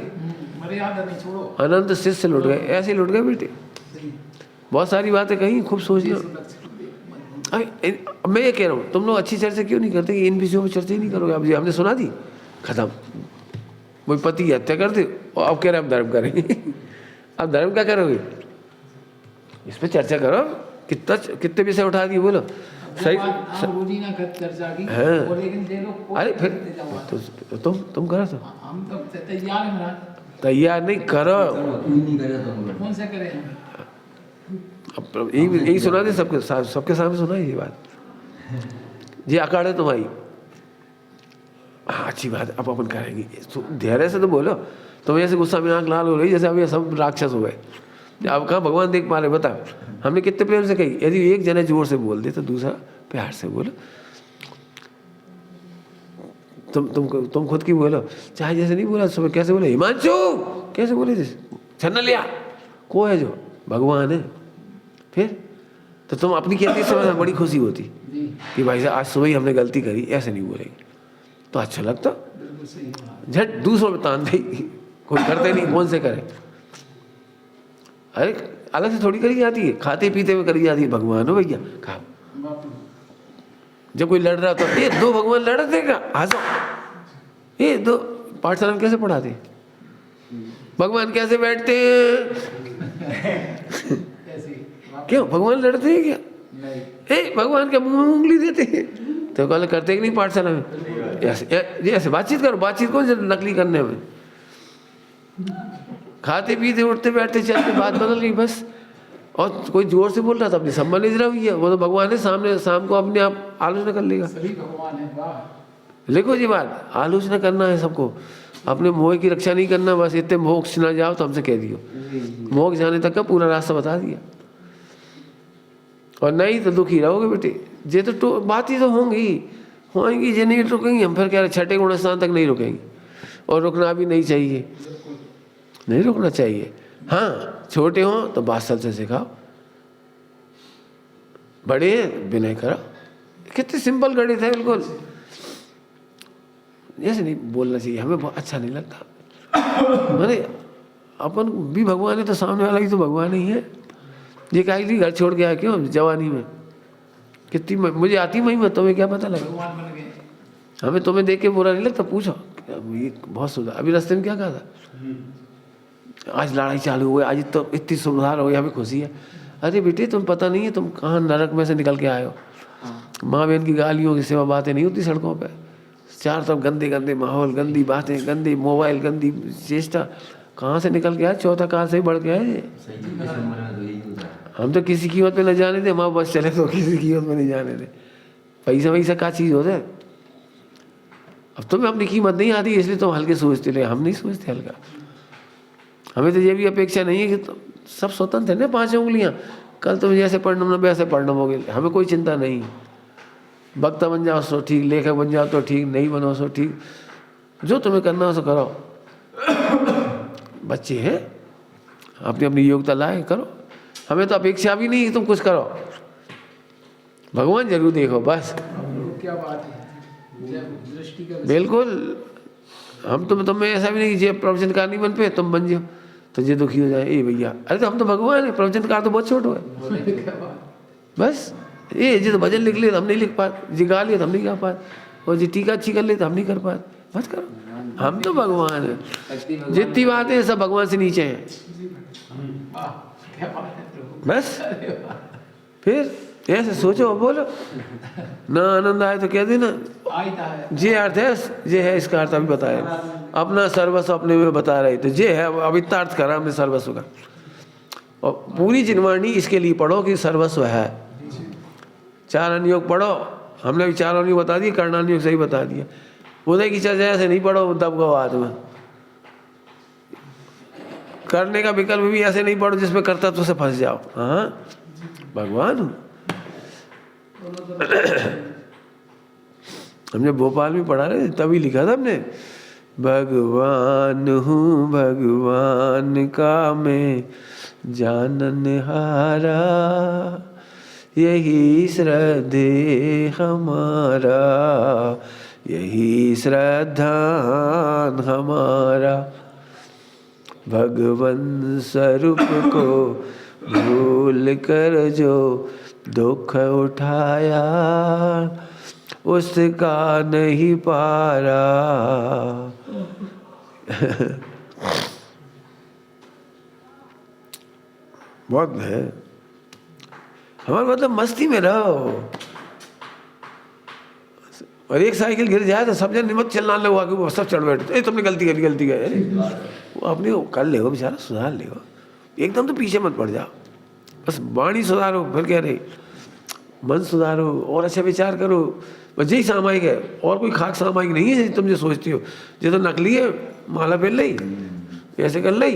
मर्यादा नहीं छोड़ो, अनंत शिष्य लुट गए, ऐसे लुट गए बेटे। बहुत सारी बातें कही, खूब सोचना। मैं ये कह रहा हूँ तुम लोग अच्छी चर्चा क्यों नहीं करते कि इन विषयों में चर्चा ही नहीं करोगे। अब जी हमने सुना दी, खत्म। वो पति की हत्या करते और अब कह रहे अब धर्म करेंगे। अब धर्म क्या करोगे, इस पर चर्चा करो। कितने विषय उठा दिए बोलो सही रोजीना चर्चा की हाँ। लेकिन दे लो अरे फिर तो तुम करो तो हम तो तैयार हैं महाराज, तैयार नहीं करो, तू ही नहीं करे तो कौन से करें। अब यही सुना दे सबके सामने सुना ये बात। ये अकाड़े तुम्हारी हाँ अच्छी बात, अब अपन करेंगे। धैर्य से तो बोलो, तुम ऐसे गुस्सा में आंख लाल हो रही जैसे अब ये सब राक्षस हो गए। अब कहाँ भगवान देख पा रहे बता। हमने कितने प्रेम से कही, यदि एक जने जोर से बोल दे तो दूसरा प्यार से बोलो। तुम खुद की बोलो, चाहे जैसे नहीं बोला सुबह कैसे बोले, हिमांशु कैसे बोले जैसे छन्ना लिया को है जो भगवान है। फिर तो तुम अपनी कहती समय बड़ी खुशी होती कि भाई साहब आज सुबह ही हमने गलती करी, ऐसे नहीं बोलेंगे तो अच्छा लगता। झट दूसरों में तान दे, कोई करते नहीं, कौन से करे। अरे अलग से थोड़ी करी जाती है, खाते पीते में करी जाती है। भगवान हो भैया खाओ। जब कोई लड़ रहा तो ये दो भगवान लड़ देगा, हंसो। ये दो पाठशाला में कैसे पढ़ाते, भगवान कैसे बैठते हैं। क्यों भगवान लड़ते हैं क्या, भगवान के मुंह में उंगली देते हैं तो कल करते कि नहीं पाठशाला में। ऐसे बातचीत करो, बातचीत कौन से नकली करने में। खाते पीते उठते बैठते चलते बात बदल गई बस। और कोई जोर से बोल रहा था अपनी सम्मान नहीं रही है, वो तो भगवान है सामने, शाम को अपने आप आलोचना कर लेगा। सभी भगवान है, वाह। लिखो जी बात, आलोचना करना है सबको, अपने मोह की रक्षा नहीं करना। बस इतने मोक्ष ना जाओ तो हमसे कह दियो, मोक्ष जाने तक का पूरा रास्ता बता दिया। और नहीं तो दुखी रहोगे बेटे। ये तो बात ही तो होंगी ये नहीं रुकेंगी। हम फिर कह रहे छठे गुण स्थान तक नहीं रुकेंगे, और रुकना भी नहीं चाहिए, नहीं रुकना चाहिए। हाँ छोटे हो तो बादशाह से सिखाओ, बड़े विनय करो। कितनी सिंपल गणित है बिल्कुल। ऐसे नहीं बोलना चाहिए, हमें बहुत अच्छा नहीं लगता। मैंने अपन भी भगवान है तो सामने वाला भी तो भगवान ही है। ये कहा कि घर छोड़ गया क्यों जवानी में, कितनी मुझे आती महिमा, तुम्हें क्या पता लगा। भगवान बन गए। हमें तुम्हें देख के बुरा नहीं लगता, पूछो ये बहुत सुधार। अभी रास्ते में क्या कहा था, आज लड़ाई चालू हुई, आज तो इतनी सुधार हो गई, हमें खुशी है। अरे बेटे तुम पता नहीं है तुम कहाँ नरक में से निकल के आए हो। माँ बहन की गालियों की सिवा बातें नहीं होती सड़कों पे। चार तरफ गंदे गंदे माहौल, गंदी बातें, गंदी मोबाइल, गंदी चेष्टा, कहाँ से निकल के आए। चौथा काल से ही बढ़ के आए। हम तो किसी कीमत पे न जाने थे, हमारे बस चले तो किसी कीमत में नहीं जाने थे। पैसा वैसा क्या चीज़ होता है। अब तुम्हें अपनी कीमत नहीं आती इसलिए तुम हल्के सोचते रहे, हम नहीं सोचते हल्का। हमें तो ये भी अपेक्षा नहीं है कि तुम सब स्वतंत्र है ना, 5 उंगलियां। कल तुम जैसे परिणाम वैसे परिणाम हो गए, हमें कोई चिंता नहीं। वक्ता बन जाओ सो ठीक, लेखक बन जाओ तो ठीक, नहीं बनो सो ठीक, जो तुम्हें करना हो सो करो। बच्चे हैं, अपनी अपनी योग्यता लाए करो। हमें तो अपेक्षा भी नहीं कि तुम कुछ करो, भगवान जरूर देखो बस। क्या बात है, दृष्टि का बिल्कुल। हम तुम्हें ऐसा भी नहीं कि प्रवचनकार नहीं बन पे तुम बन जाओ तो ये दुखी हो जाए। ए भैया अरे तो हम तो भगवान है, प्रवचनकार तो बहुत छोटे है बस। ये जी तो भजन लिख लिए तो हम नहीं लिख पाते, जी गा लिए तो हम नहीं गा पाते, और जी टीका अच्छी कर ले तो हम नहीं कर पाते। बस करो, हम तो भगवान है। जितनी बातें हैं सब भगवान से नीचे हैं बस। फिर ऐसे सोचो बोलो ना, आनंद आए तो कह देना जे अर्थ है, जे है इसका अर्थ अभी बताया। अपना सर्वस्व अपने में बता रहे थे, जे है अब इतना अर्थ करा हमने सर्वस्व का। और पूरी जिनवाणी इसके लिए पढ़ो कि सर्वस्व है। 4 अनुयोग पढ़ो, हमने भी 4 अनुयोग बता दिए, कर्णानुयोग सही बता दिया। उदय की चर्चा से नहीं पढ़ो तब गो बाद में। करने का विकल्प भी ऐसे नहीं पढ़ो जिसमें कर्तव्य से फंस जाओ। हाँ भगवान हूँ। हमने भोपाल में पढ़ा रहे तभी लिखा था हमने, भगवान हूँ भगवान का मैं जाननहारा, यही श्रद्धे हमारा, यही श्रद्धान हमारा। भगवन स्वरूप को भूल कर जो दुख उठाया, उसका नहीं पारा। बहुत है हमारा मतलब मस्ती में रहो। और एक साइकिल गिर जाए तो सब जन निमत चिल्लाने लगा कि वो सब चढ़ बैठे, तुमने गलती करी गलती करी। अरे वो अपने कर लेगा बेचारा, सुधार लेगा, एकदम तो पीछे मत पड़ जाओ। बस वाणी सुधारो, फिर कह रहे मन सुधारो और अच्छा विचार करो। बस यही सामायिक है, और कोई खाक सामायिक नहीं है तुम जो सोचती हो। ये तो नकली है, माला पहन ली, ऐसे कर ली,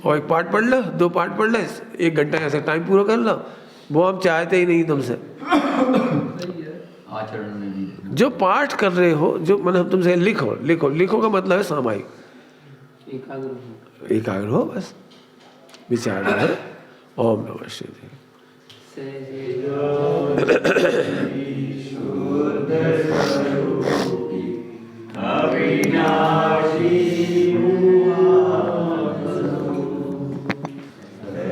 और एक पाठ पढ़ लो, 2 पाठ पढ़ ले, 1 घंटा ऐसे टाइम पूरा कर लो। वो हम चाहते ही नहीं तुमसे। आचरण में नहीं। जो पाठ कर रहे हो, जो मतलब हम तुमसे लिखो लिखो लिखो का मतलब है सामायिक, एकाग्र हो, बस विचार है। ओम नमः शिवाय।